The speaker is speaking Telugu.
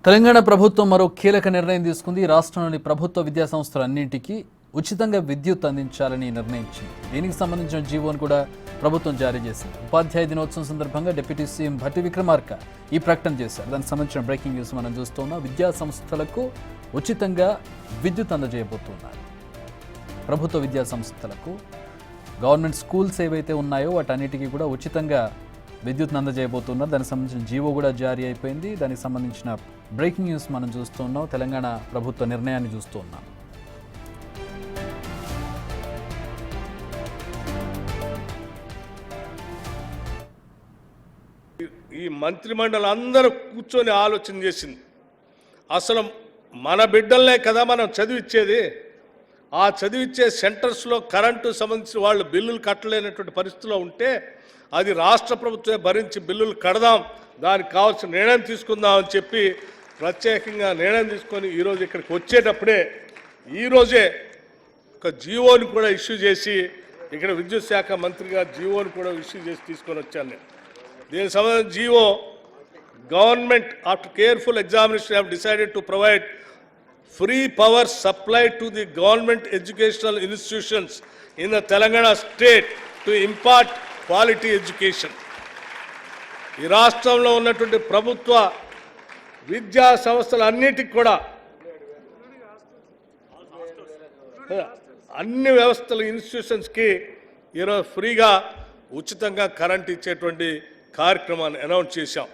తెలంగాణ ప్రభుత్వం మరో కీలక నిర్ణయం తీసుకుంది. రాష్ట్రంలోని ప్రభుత్వ విద్యా సంస్థలన్నింటికీ ఉచితంగా విద్యుత్ అందించాలని నిర్ణయించింది. దీనికి సంబంధించిన జీవోను కూడా ప్రభుత్వం జారీ చేసింది. ఉపాధ్యాయ దినోత్సవం సందర్భంగా డిప్యూటీ సీఎం భట్టి విక్రమార్క ఈ ప్రకటన చేశారు. దానికి సంబంధించిన బ్రేకింగ్ న్యూస్ మనం చూస్తున్నాం. విద్యా సంస్థలకు ఉచితంగా విద్యుత్ అందజేయబోతున్నారు. ప్రభుత్వ విద్యా సంస్థలకు గవర్నమెంట్ స్కూల్స్ ఏవైతే ఉన్నాయో వాటన్నిటికీ కూడా ఉచితంగా విద్యుత్ అందజేయబోతున్నారు. దానికి సంబంధించిన జీవో కూడా జారీ అయిపోయింది. దానికి సంబంధించిన బ్రేకింగ్ న్యూస్ మనం చూస్తున్నాం. తెలంగాణ ప్రభుత్వ నిర్ణయాన్ని చూస్తున్నాం. ఈ మంత్రిమండలి అందరూ కూర్చొని ఆలోచన చేసింది. అసలు మన బిడ్డలనే కదా మనం చదివిచ్చేది. ఆ చదివిచ్చే సెంటర్స్లో కరెంటు సంబంధించిన వాళ్ళు బిల్లులు కట్టలేనటువంటి పరిస్థితిలో ఉంటే అది రాష్ట్ర ప్రభుత్వమే భరించి బిల్లులు కడదాం, దానికి కావాల్సిన నిర్ణయం తీసుకుందాం అని చెప్పి ప్రత్యేకంగా నిర్ణయం తీసుకొని ఈరోజు ఇక్కడికి వచ్చేటప్పుడే ఈరోజే ఒక జీవోని కూడా ఇష్యూ చేసి ఇక్కడ విద్యుత్ శాఖ మంత్రిగా జీవోని కూడా ఇష్యూ చేసి తీసుకొని వచ్చాను నేను. దీనికి సంబంధించిన GO government after careful examination have decided to provide free power supply to the government educational institutions in the Telangana state to impart quality education. ఈ రాష్ట్రంలో ఉన్నటువంటి ప్రభుత్వ విద్యా సంస్థలన్నిటికి కూడా అన్ని వ్యవస్థల ఇన్స్టిట్యూషన్స్కి ఈరోజు ఫ్రీగా ఉచితంగా కరెంట్ ఇచ్చేటువంటి కార్యక్రమాన్ని అనౌన్స్ చేశాం.